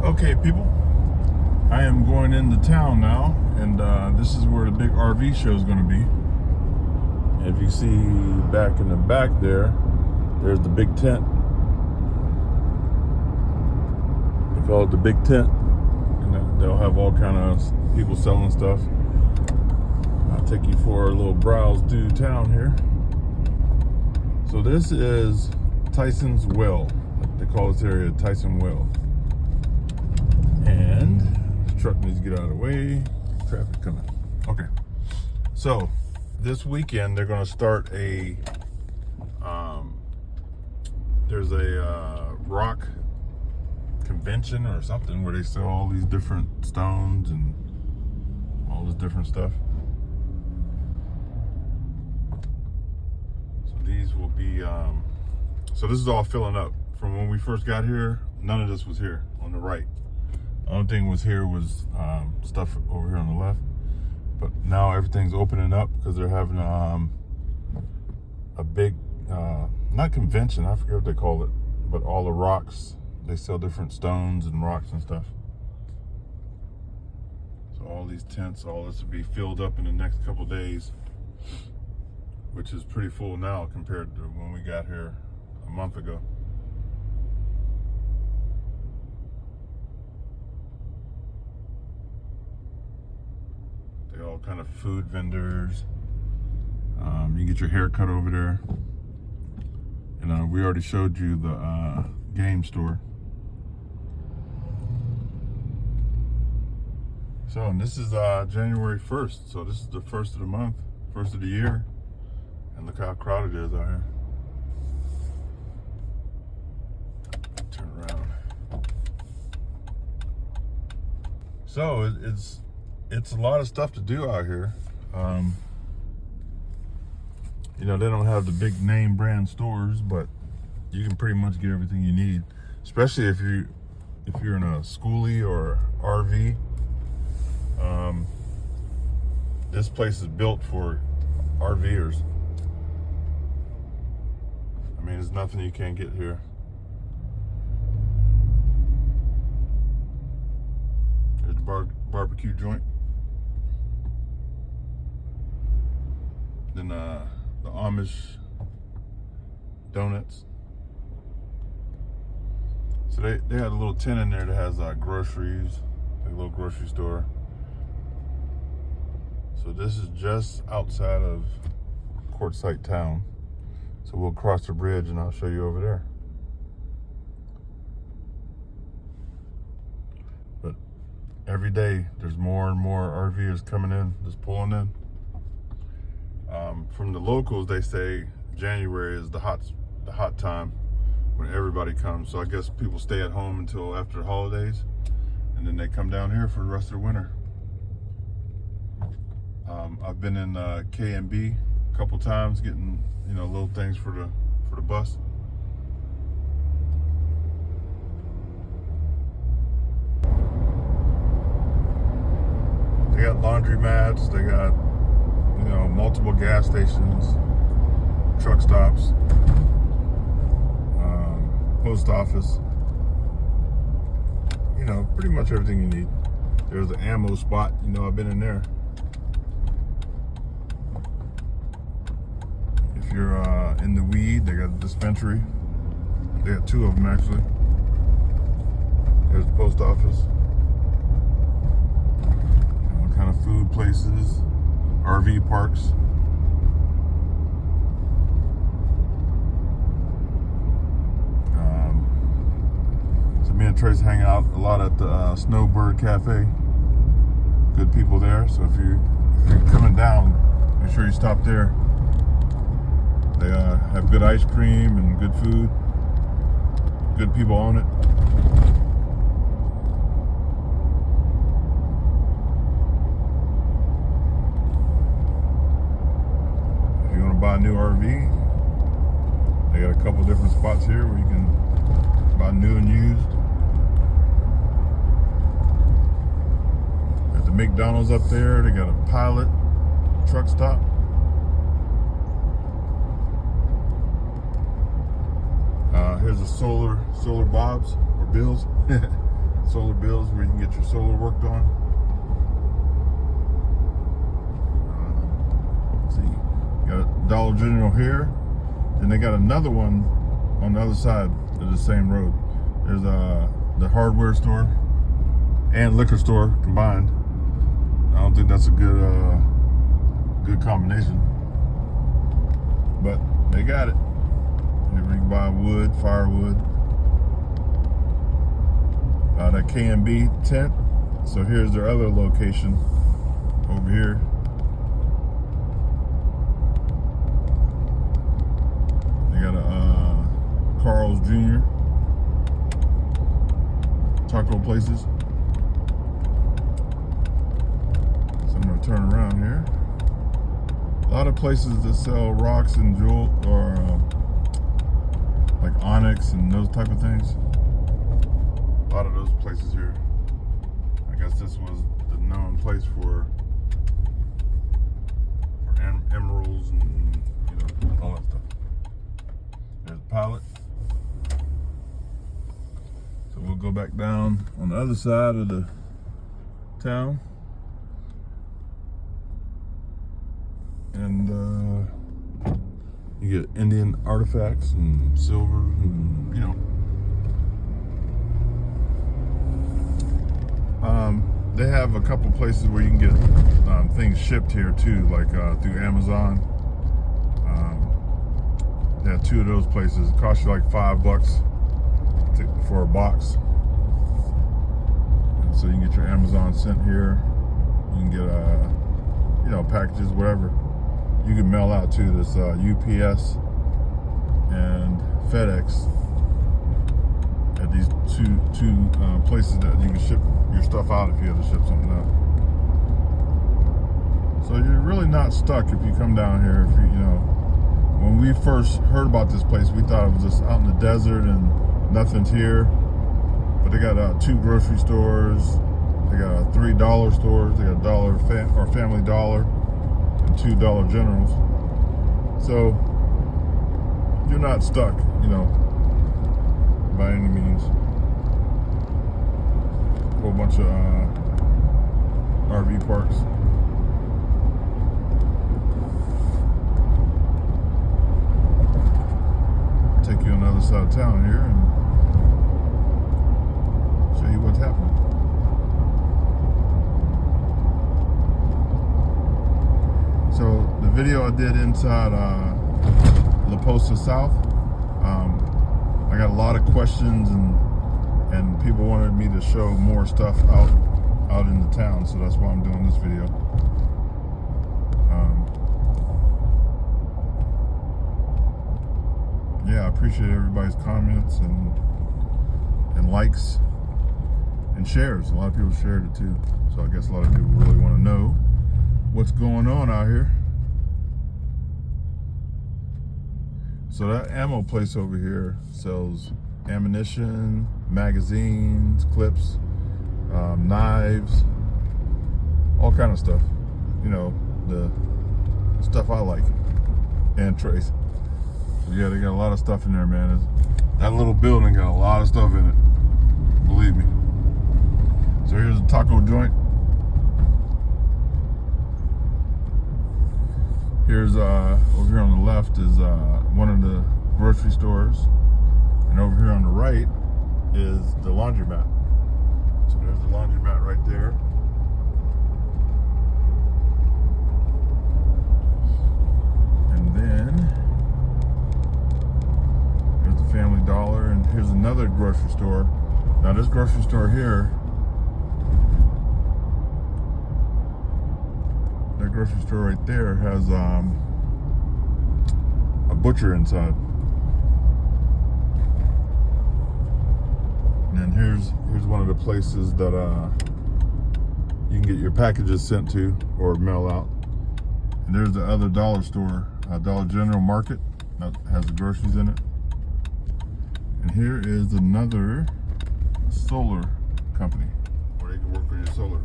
Okay, people, I am going into town now, and this is where the big RV show is going to be. If you see back in the back there, there's the big tent. They call it the big tent, and they'll have all kind of people selling stuff. I'll take you for a little browse through town here. So this is Tyson's Well. They call this area Tyson Well. And this truck needs to get out of the way. Traffic coming. Okay. So this weekend they're going to start a there's a rock convention or something where they sell all these different stones and all this different stuff. So these will be so this is all filling up. From when we first got here, none of this was here on the right. The only thing was here was stuff over here on the left, but now everything's opening up because they're having a big not convention, I forget what they call it, but all the rocks, they sell different stones and rocks and stuff. So all these tents, all this will be filled up in the next couple days, which is pretty full now compared to when we got here a month ago. All kind of food vendors. You can get your hair cut over there. And we already showed you the game store. So, and this is January 1st. So this is the first of the month, first of the year. And look how crowded it is out here. Turn around. So it's a lot of stuff to do out here. You know, they don't have the big name brand stores, but you can pretty much get everything you need, especially if you're in a SKOOLIE or RV. This place is built for RVers. I mean, there's nothing you can't get here. There's the barbecue joint. Then the Amish donuts. So they had a little tent in there that has groceries, like a little grocery store. So this is just outside of Quartzsite town. So we'll cross the bridge and I'll show you over there. But every day there's more and more RVers coming in, just pulling in. From the locals, they say January is the hot time when everybody comes. So I guess people stay at home until after the holidays, and then they come down here for the rest of the winter. I've been in K&B a couple times, getting little things for the bus. They got laundromats. They got multiple gas stations, truck stops, post office, pretty much everything you need. There's an ammo spot, I've been in there. If you're in the weed, they got a dispensary. They got two of them actually. There's the post office. All kind of food places. RV parks. So me and Trace hang out a lot at the Snowbird Cafe. Good people there. So if you're coming down, make sure you stop there. They have good ice cream and good food. Good people on it. Buy a new RV. They got a couple different spots here where you can buy new and used. Got the McDonald's up there. They got a Pilot truck stop. Here's a solar Bob's or Bill's. solar bills where you can get your solar worked on. See, you got a Dollar General here. Then they got another one on the other side of the same road. There's the hardware store and liquor store combined. I don't think that's a good combination, but they got it. You can buy wood, firewood. That K&B tent. So here's their other location over here. They got a Carl's Jr. taco places. So I'm gonna turn around here. A lot of places that sell rocks and jewel or like onyx and those type of things. A lot of those places here. I guess this was the known place for emeralds and all that stuff. There's a pallet. So we'll go back down on the other side of the town. And you get Indian artifacts and silver and they have a couple places where you can get things shipped here too, like through Amazon. They have two of those places. It costs you like $5 for a box. And so you can get your Amazon sent here. You can get packages, whatever. You can mail out to this UPS and FedEx at these two places that you can ship your stuff out if you have to ship something out. So you're really not stuck if you come down here. If when we first heard about this place, we thought it was just out in the desert and nothing's here. But they got 2 grocery stores. They got 3 dollar stores. They got Dollar or Family Dollar and 2 Dollar Generals. So you're not stuck, by any means. A whole bunch of RV parks. Take you on the other side of town here and show you what's happening. So the video I did inside La Posta South, I got a lot of questions and people wanted me to show more stuff out in the town, so that's why I'm doing this video. Yeah, I appreciate everybody's comments and likes and shares. A lot of people shared it too, so I guess a lot of people really want to know what's going on out here. So that ammo place over here sells ammunition, magazines, clips, knives, all kind of stuff. The stuff I like and trace. So yeah, they got a lot of stuff in there, man. That little building got a lot of stuff in it, believe me. So here's a taco joint. Here's over here on the left is one of the grocery stores, and over here on the right is the laundromat. So there's the laundromat right there. And then there's the Family Dollar, and here's another grocery store. Now this grocery store here, that grocery store right there has a butcher inside. And then here's one of the places that you can get your packages sent to or mail out. And there's the other dollar store, Dollar General Market, that has the groceries in it. And here is another solar company where you can work on your solar.